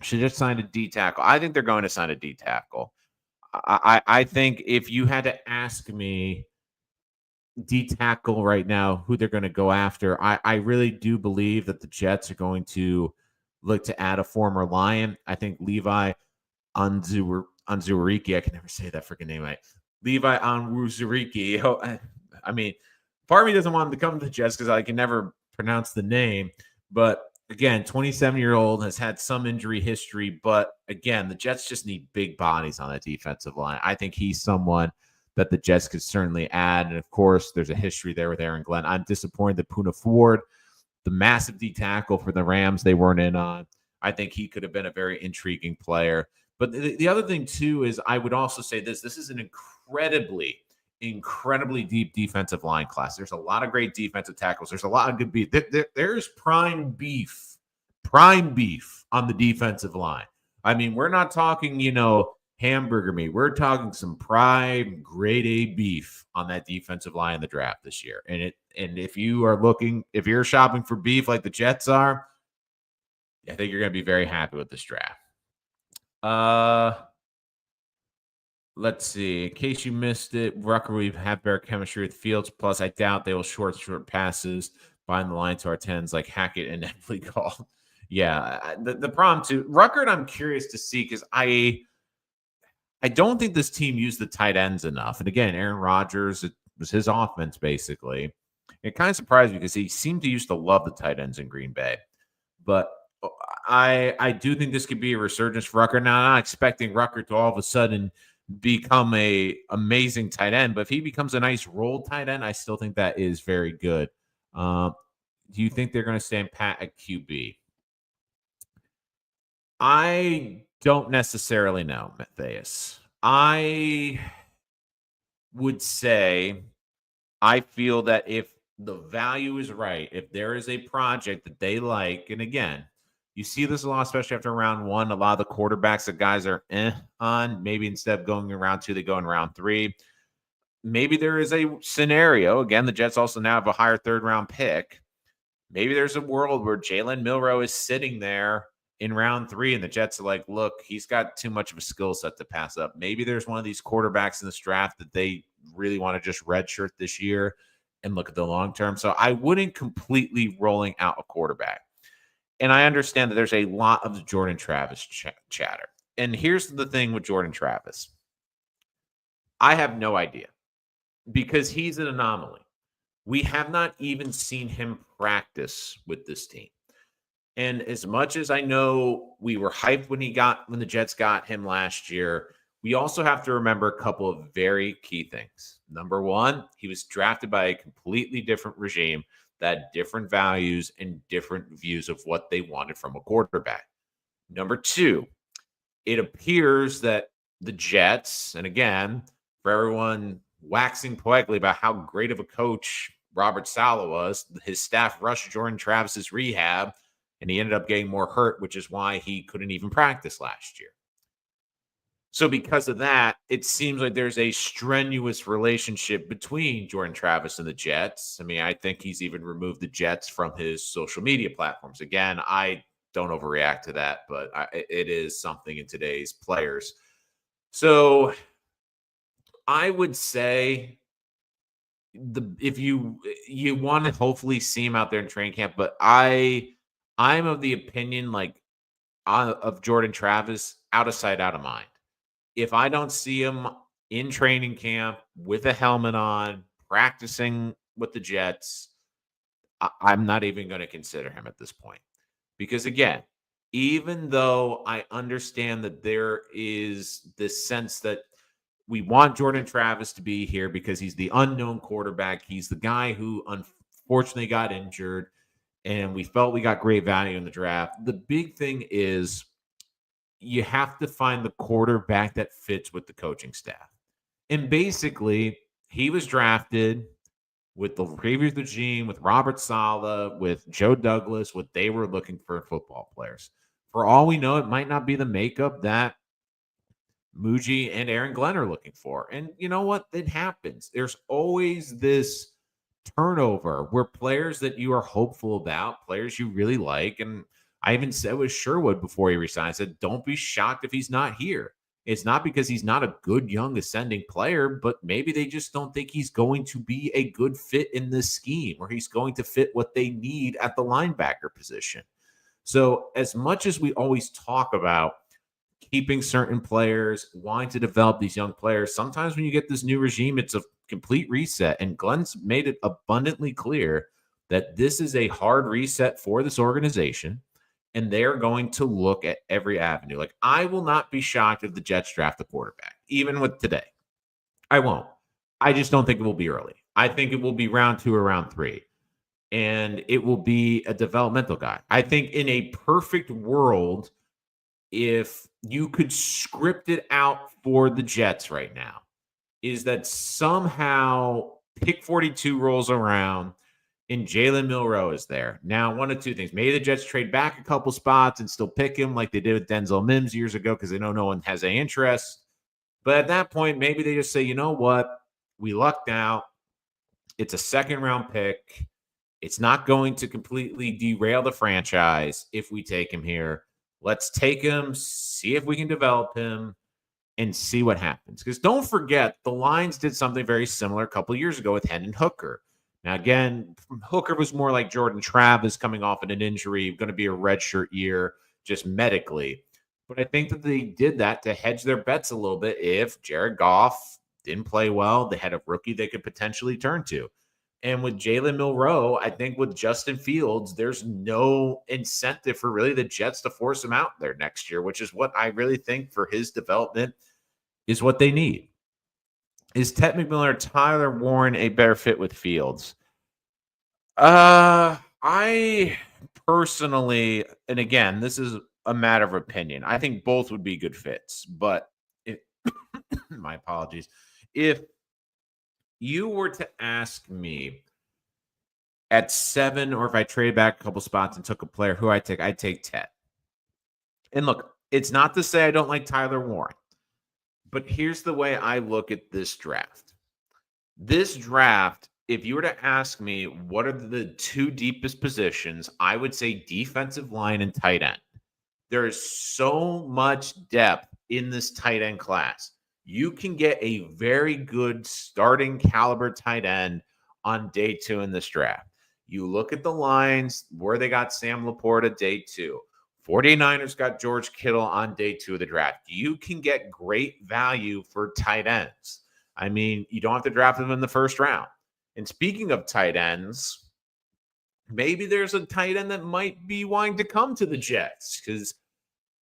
S1: should just sign a D tackle. I think they're going to sign a D tackle. I think if you had to ask me D tackle right now, who they're going to go after, I really do believe that the Jets are going to look to add a former Lion. I think Levi Onwuzurike, I can never say that freaking name right. Levi Onwuzurike. I mean, part of me doesn't want him to come to the Jets because I can never pronounce the name. But again, 27-year-old has had some injury history. But again, the Jets just need big bodies on that defensive line. I think he's someone that the Jets could certainly add. And of course, there's a history there with Aaron Glenn. I'm disappointed that Poona Ford, the massive D tackle for the Rams, they weren't in on. I think he could have been a very intriguing player. But the other thing, too, is I would also say this is an incredibly deep defensive line class. There's a lot of great defensive tackles. There's a lot of good beef. There's prime beef on the defensive line. I mean, we're not talking, hamburger meat. We're talking some prime grade A beef on that defensive line in the draft this year. And if you're shopping for beef like the Jets are, I think you're going to be very happy with this draft. Let's see. In case you missed it, Rucker, we have better chemistry with Fields. Plus, I doubt they will short passes behind the line to our 10s like Hackett and Emily call. Yeah, the problem too, Rucker, I'm curious to see because I don't think this team used the tight ends enough. And again, Aaron Rodgers, it was his offense basically. It kind of surprised me because he seemed to used to love the tight ends in Green Bay. But I do think this could be a resurgence for Rucker. Now, I'm not expecting Rucker to all of a sudden become a amazing tight end, but if he becomes a nice role tight end, I still think that is very good. Do you think they're going to stand pat at QB? I don't necessarily know, Matthias. I would say I feel that if the value is right, if there is a project that they like, and again, you see this a lot, especially after round one. A lot of the quarterbacks that guys are on, maybe instead of going in round two, they go in round three. Maybe there is a scenario. Again, the Jets also now have a higher third-round pick. Maybe there's a world where Jalen Milroe is sitting there in round three, and the Jets are like, look, he's got too much of a skill set to pass up. Maybe there's one of these quarterbacks in this draft that they really want to just redshirt this year and look at the long term. So I wouldn't completely rolling out a quarterback. And I understand that there's a lot of Jordan Travis chatter. And here's the thing with Jordan Travis. I have no idea because he's an anomaly. We have not even seen him practice with this team. And as much as I know we were hyped when the Jets got him last year, we also have to remember a couple of very key things. Number one, he was drafted by a completely different regime that had different values and different views of what they wanted from a quarterback. Number two, it appears that the Jets, and again, for everyone waxing poetically about how great of a coach Robert Saleh was, his staff rushed Jordan Travis's rehab, and he ended up getting more hurt, which is why he couldn't even practice last year. So because of that, it seems like there's a strenuous relationship between Jordan Travis and the Jets. I mean, I think he's even removed the Jets from his social media platforms. Again, I don't overreact to that, but it is something in today's players. So I would say if you want to hopefully see him out there in training camp, but I'm of the opinion of Jordan Travis, out of sight, out of mind. If I don't see him in training camp with a helmet on, practicing with the Jets, I'm not even going to consider him at this point. Because again, even though I understand that there is this sense that we want Jordan Travis to be here because he's the unknown quarterback, he's the guy who unfortunately got injured, and we felt we got great value in the draft. The big thing is you have to find the quarterback that fits with the coaching staff. And basically, he was drafted with the previous regime, with Robert Saleh, with Joe Douglas, what they were looking for football players. For all we know, it might not be the makeup that Muji and Aaron Glenn are looking for. And you know what? It happens. There's always this turnover where players that you are hopeful about, players you really like, and I even said with Sherwood before he resigned, I said, don't be shocked if he's not here. It's not because he's not a good young ascending player, but maybe they just don't think he's going to be a good fit in this scheme or he's going to fit what they need at the linebacker position. So as much as we always talk about keeping certain players, wanting to develop these young players, sometimes when you get this new regime, it's a complete reset. And Glenn's made it abundantly clear that this is a hard reset for this organization. And they're going to look at every avenue. Like, I will not be shocked if the Jets draft a quarterback, even with today. I won't. I just don't think it will be early. I think it will be round 2 or round 3. And it will be a developmental guy. I think in a perfect world, if you could script it out for the Jets right now, is that somehow pick 42 rolls around and Jalen Milroe is there. Now, one of two things. Maybe the Jets trade back a couple spots and still pick him like they did with Denzel Mims years ago because they know no one has any interest. But at that point, maybe they just say, you know what? We lucked out. It's a second-round pick. It's not going to completely derail the franchise if we take him here. Let's take him, see if we can develop him, and see what happens. Because don't forget, the Lions did something very similar a couple of years ago with Hendon Hooker. Now, again, Hooker was more like Jordan Travis coming off of an injury, going to be a redshirt year just medically. But I think that they did that to hedge their bets a little bit. If Jared Goff didn't play well, they had a rookie they could potentially turn to. And with Jalen Milroe, I think with Justin Fields, there's no incentive for really the Jets to force him out there next year, which is what I really think for his development is what they need. Is Ted McMillan or Tyler Warren a better fit with Fields? I personally, and again, this is a matter of opinion. I think both would be good fits, but my apologies. If you were to ask me at 7, or if I traded back a couple spots and took a player who I'd take Ted. And look, it's not to say I don't like Tyler Warren, but here's the way I look at this draft. This draft, if you were to ask me what are the 2 deepest positions, I would say defensive line and tight end. There is so much depth in this tight end class. You can get a very good starting caliber tight end on day 2 in this draft. You look at the lines where they got Sam Laporta day 2. 49ers got George Kittle on day 2 of the draft. You can get great value for tight ends. I mean, you don't have to draft them in the first round. And speaking of tight ends, maybe there's a tight end that might be wanting to come to the Jets because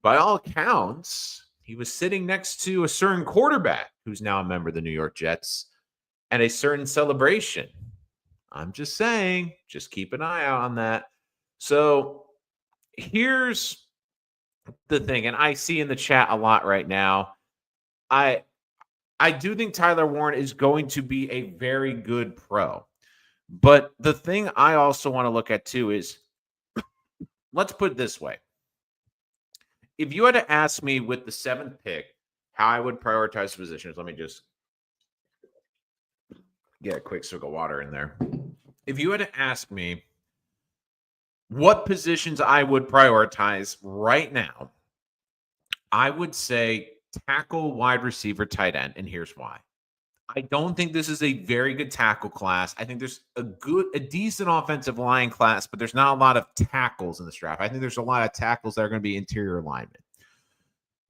S1: by all accounts, he was sitting next to a certain quarterback who's now a member of the New York Jets at a certain celebration. I'm just saying, just keep an eye out on that. So here's the thing, and I see in the chat a lot right now. I do think Tyler Warren is going to be a very good pro. But the thing I also want to look at too is, let's put it this way. If you had to ask me with the 7th pick how I would prioritize positions, let me just get a quick swig of water in there. If you had to ask me what positions I would prioritize right now, I would say tackle, wide receiver, tight end, and here's why. I don't think this is a very good tackle class. I think there's a decent offensive line class, but there's not a lot of tackles in this draft. I think there's a lot of tackles that are going to be interior linemen.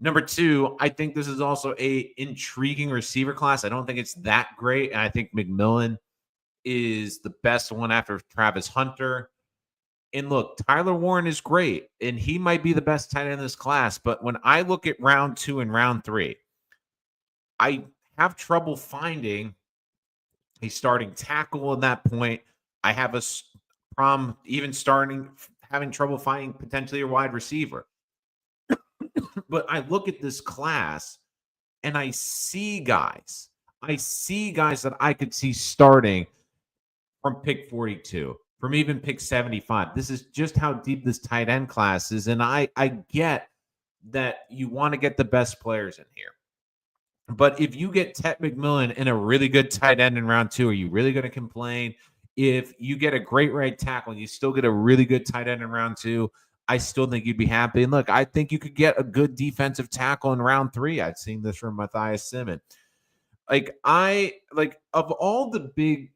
S1: Number 2, I think this is also a intriguing receiver class. I don't think it's that great, and I think McMillan is the best one after Travis Hunter. And look, Tyler Warren is great, and he might be the best tight end in this class. But when I look at round 2 and round 3, I have trouble finding a starting tackle at that point. I have a problem even having trouble finding potentially a wide receiver. But I look at this class and I see guys. I see guys that I could see starting from pick 42, from even pick 75. This is just how deep this tight end class is. And I get that you want to get the best players in here. But if you get Ted McMillan and a really good tight end in round 2, are you really going to complain? If you get a great right tackle and you still get a really good tight end in round 2, I still think you'd be happy. And look, I think you could get a good defensive tackle in round 3. I've seen this from Matthias Simmons. Of all the big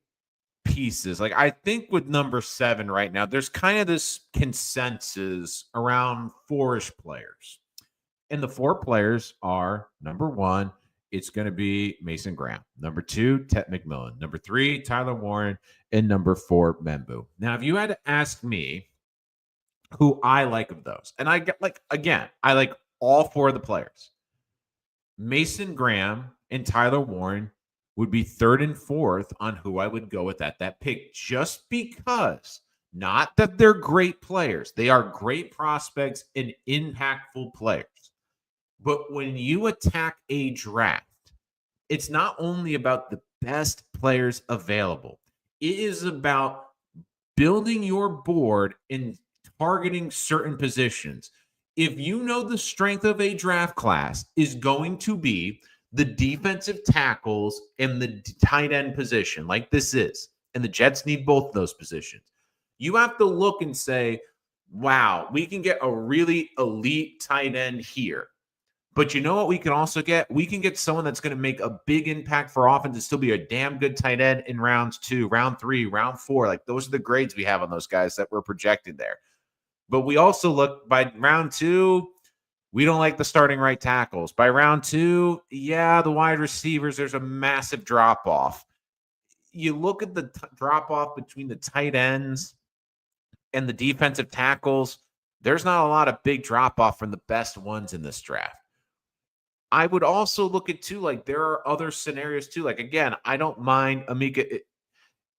S1: pieces, I think with number 7 right now, there's kind of this consensus around 4-ish players. And the 4 players are, number 1, it's going to be Mason Graham. Number 2, Ted McMillan. Number 3, Tyler Warren. And number 4, Membu. Now, if you had to ask me who I like of those, and I like all 4 of the players. Mason Graham and Tyler Warren would be 3rd and 4th on who I would go with at that pick, just because, not that they're great players. They are great prospects and impactful players. But when you attack a draft, it's not only about the best players available. It is about building your board and targeting certain positions. If you know the strength of a draft class is going to be the defensive tackles and the tight end position, like this is, and the Jets need both of those positions, you have to look and say, wow, we can get a really elite tight end here. But you know what we can also get? We can get someone that's going to make a big impact for offense and still be a damn good tight end in rounds 2, round 3, round 4. Those are the grades we have on those guys that we're projected there. But we also look by round 2, we don't like the starting right tackles. By round 2, the wide receivers, there's a massive drop-off. You look at the drop-off between the tight ends and the defensive tackles, there's not a lot of big drop-off from the best ones in this draft. I would also look at, too, there are other scenarios, too. Again, I don't mind Emeka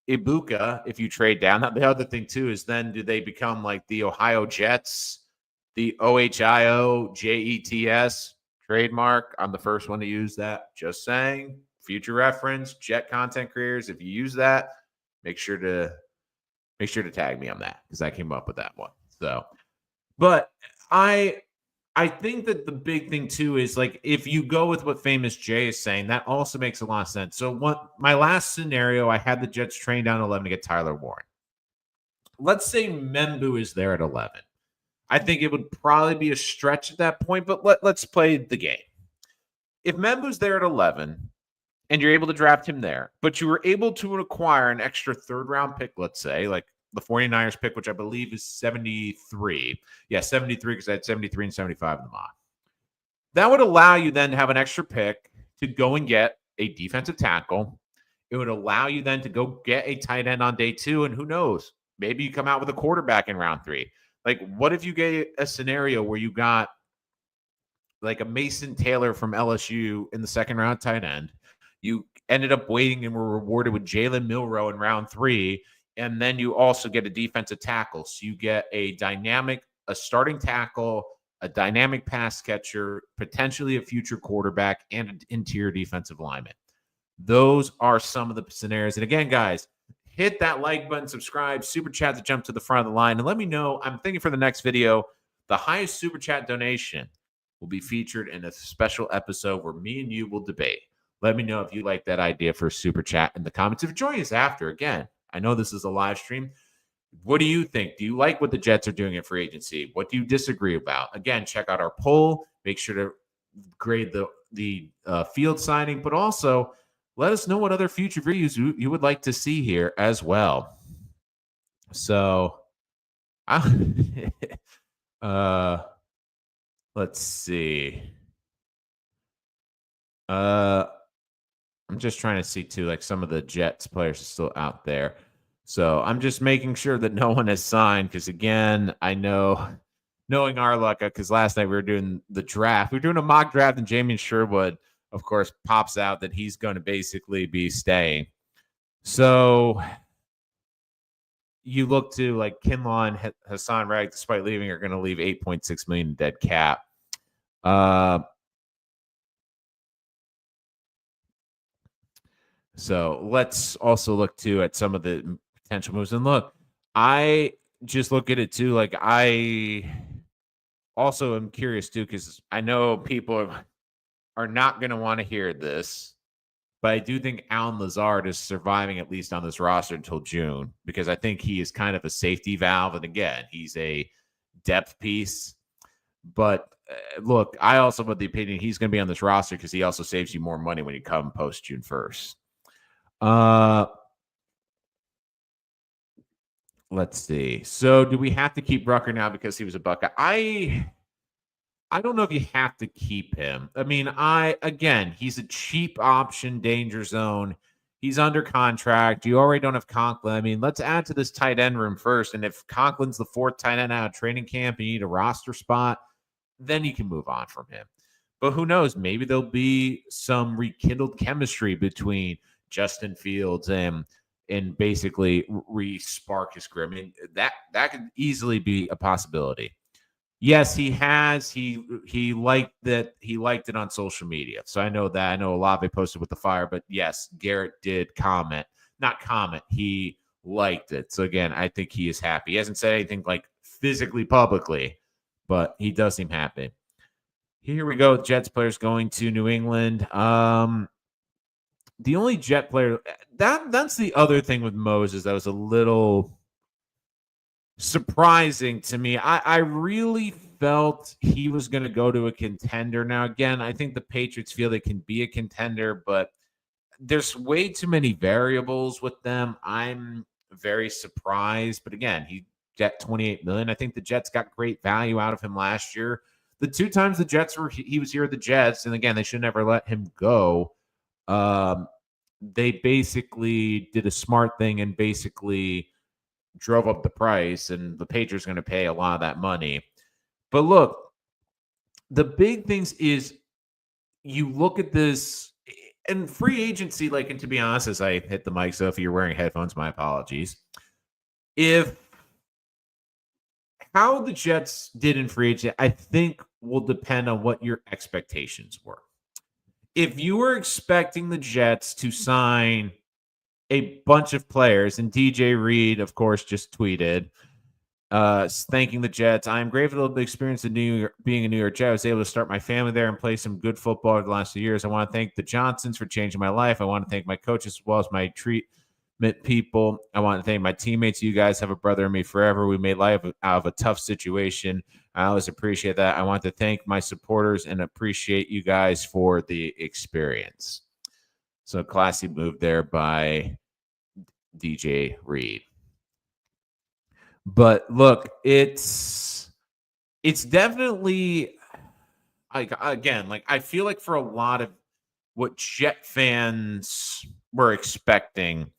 S1: Egbuka if you trade down. Now, the other thing, too, is then do they become the Ohio Jets, the OHIOJETS trademark? I'm the first one to use that. Just saying. Future reference, Jet content creators, if you use that, make sure to tag me on that because I came up with that one. So, but I think that the big thing, too, is if you go with what Famous Jay is saying, that also makes a lot of sense. So my last scenario, I had the Jets train down 11 to get Tyler Warren. Let's say Membu is there at 11. I think it would probably be a stretch at that point, but let's play the game. If Membu's there at 11 and you're able to draft him there, but you were able to acquire an extra 3rd-round pick, let's say, the 49ers pick, which I believe is 73. Yeah, 73 because I had 73 and 75 in the mock. That would allow you then to have an extra pick to go and get a defensive tackle. It would allow you then to go get a tight end on day 2, and who knows, maybe you come out with a quarterback in round 3. What if you get a scenario where you got a Mason Taylor from LSU in the 2nd round tight end? You ended up waiting and were rewarded with Jalen Milroe in round 3. And then you also get a defensive tackle. So you get a starting tackle, a dynamic pass catcher, potentially a future quarterback, and an interior defensive lineman. Those are some of the scenarios. And again, guys, hit that like button, subscribe, super chat to jump to the front of the line. And let me know, I'm thinking for the next video, the highest super chat donation will be featured in a special episode where me and you will debate. Let me know if you like that idea for a super chat in the comments. If you're joining us after, again, I know this is a live stream. What do you think? Do you like what the Jets are doing at free agency? What do you disagree about? Again, check out our poll. Make sure to grade the field signing, but also let us know what other future videos you would like to see here as well. So, let's see. I'm just trying to see too, like some of the Jets players are still out there. So I'm just making sure that no one has signed because again, I know knowing our luck, because last night we were doing the draft. We were doing a mock draft, and Jamie Sherwood, of course, pops out that he's going to basically be staying. So you look to like Kinlaw and Hassan Reddick, despite leaving, are going to leave $8.6 million in dead cap. So let's also look too at some of the potential moves. And look, I just look at it too. Like I also am curious too, because I know people are not going to want to hear this, but I do think Alan Lazard is surviving at least on this roster until June, because I think he is kind of a safety valve. And again, he's a depth piece. But look, I also have the opinion he's going to be on this roster because he also saves you more money when you come post June 1st. Let's see. So do we have to keep Rucker now because he was a Buckeye? I don't know if you have to keep him. I mean, he's a cheap option, danger zone. He's under contract. You already don't have Conklin. I mean, let's add to this tight end room first. And if Conklin's the fourth tight end out of training camp and you need a roster spot, then you can move on from him. But who knows? Maybe there'll be some rekindled chemistry between Justin Fields and basically re-spark his career. I mean, that could easily be a possibility. Yes, he has. He liked that. He liked it on social media. So I know that. I know Olave posted with the fire, but yes, Garrett did comment. Not comment. He liked it. So again, I think he is happy. He hasn't said anything like physically publicly, but he does seem happy. Here we go. Jets players going to New England. The only Jet player that's the other thing with Moses that was a little surprising to me. I really felt he was going to go to a contender. Now, again, I think the Patriots feel they can be a contender, but there's way too many variables with them. I'm very surprised. But again, he got $28 million. I think the Jets got great value out of him last year. The two times the Jets he was here at the Jets, and again, they should never let him go. They basically did a smart thing and basically drove up the price, and the Patriots are going to pay a lot of that money. But look, the big things is you look at this and free agency, like, and to be honest, as I hit the mic, so if you're wearing headphones, my apologies. If how the Jets did in free agency, I think will depend on what your expectations were. If you were expecting the Jets to sign a bunch of players, and DJ Reed, of course, just tweeted, thanking the Jets. I am grateful for the experience of being a New York Jet. I was able to start my family there and play some good football over the last few years. I want to thank the Johnsons for changing my life. I want to thank my coaches as well as my treatment people. I want to thank my teammates. You guys have a brother in me forever. We made life out of a tough situation. I always appreciate that. I want to thank my supporters and appreciate you guys for the experience. So classy move there by DJ Reed. But look, it's definitely like, again, like I feel like for a lot of what Jet fans were expecting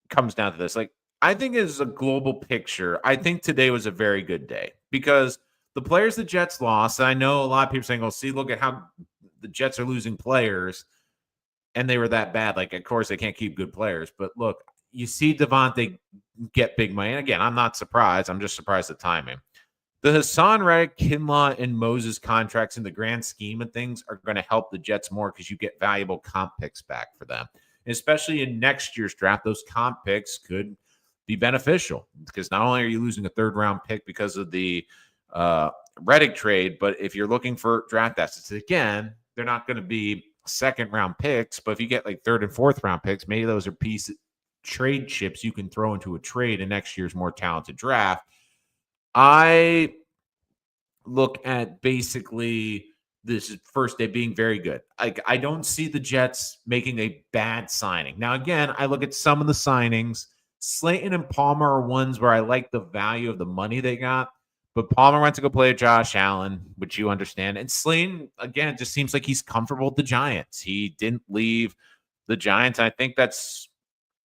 S1: comes down to this. Like, I think as a global picture, I think today was a very good day because the players the Jets lost, and I know a lot of people saying, "Oh, see, look at how the Jets are losing players," and they were that bad. Like, of course, they can't keep good players. But look, you see Devontae get big money. And again, I'm not surprised. I'm just surprised at timing. The Hassan Reddick, Kinlaw, and Moses contracts in the grand scheme of things are going to help the Jets more because you get valuable comp picks back for them. And especially in next year's draft, those comp picks could be beneficial because not only are you losing a third-round pick because of the Reddick trade, but if you're looking for draft assets, again, they're not going to be second-round picks, but if you get like third and fourth-round picks, maybe those are trade chips you can throw into a trade in next year's more talented draft. I look at basically this first day being very good. I don't see the Jets making a bad signing. Now, again, I look at some of the signings. Slayton and Palmer are ones where I like the value of the money they got. But Palmer went to go play with Josh Allen, which you understand. And Slayton, again, it just seems like he's comfortable with the Giants. He didn't leave the Giants. I think that's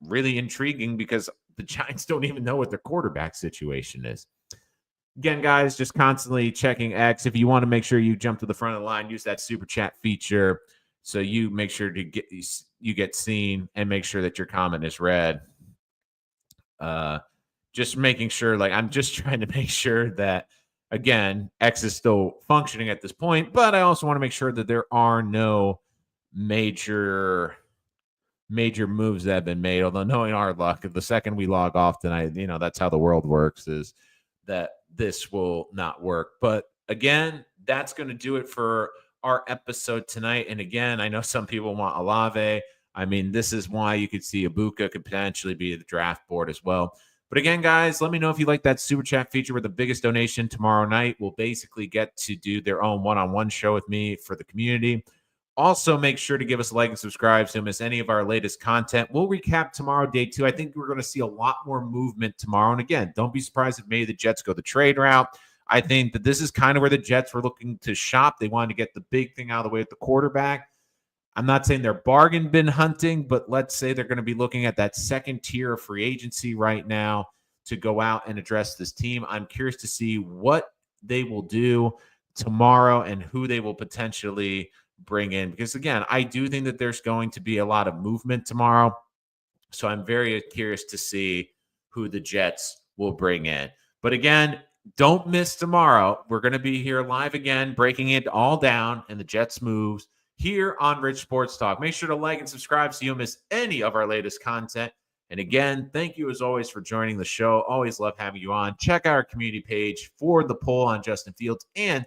S1: really intriguing because the Giants don't even know what their quarterback situation is. Again, guys, just constantly checking X. If you want to make sure you jump to the front of the line, use that super chat feature so you make sure to get seen and make sure that your comment is read. Just making sure, like, I'm just trying to make sure that, again, X is still functioning at this point, but I also want to make sure that there are no major moves that have been made. Although, knowing our luck, the second we log off tonight, that's how the world works, is that this will not work. But again, that's going to do it for our episode tonight. And again, I know some people want Olave. I mean, this is why you could see Ibuka could potentially be the draft board as well. But again, guys, let me know if you like that super chat feature where the biggest donation tomorrow night will basically get to do their own one-on-one show with me for the community. Also, make sure to give us a like and subscribe so you don't miss any of our latest content. We'll recap tomorrow, day 2. I think we're going to see a lot more movement tomorrow. And again, don't be surprised if maybe the Jets go the trade route. I think that this is kind of where the Jets were looking to shop. They wanted to get the big thing out of the way with the quarterback. I'm not saying they're bargain bin hunting, but let's say they're going to be looking at that second tier of free agency right now to go out and address this team. I'm curious to see what they will do tomorrow and who they will potentially bring in, because again, I do think that there's going to be a lot of movement tomorrow. So I'm very curious to see who the Jets will bring in. But again, don't miss tomorrow. We're going to be here live again, breaking it all down and the Jets moves here on Rich Sports Talk. Make sure to like and subscribe so you don't miss any of our latest content. And again, thank you as always for joining the show. Always love having you on. Check out our community page for the poll on Justin Fields and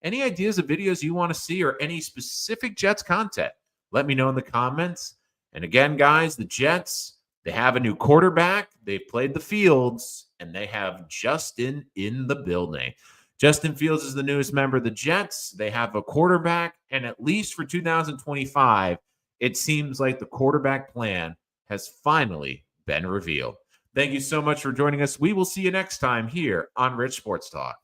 S1: any ideas of videos you want to see or any specific Jets content. Let me know in the comments. And again, guys, the Jets, they have a new quarterback. They've played the Fields, and they have Justin in the building. Justin Fields is the newest member of the Jets. They have a quarterback, and at least for 2025, it seems like the quarterback plan has finally been revealed. Thank you so much for joining us. We will see you next time here on Rich Sports Talk.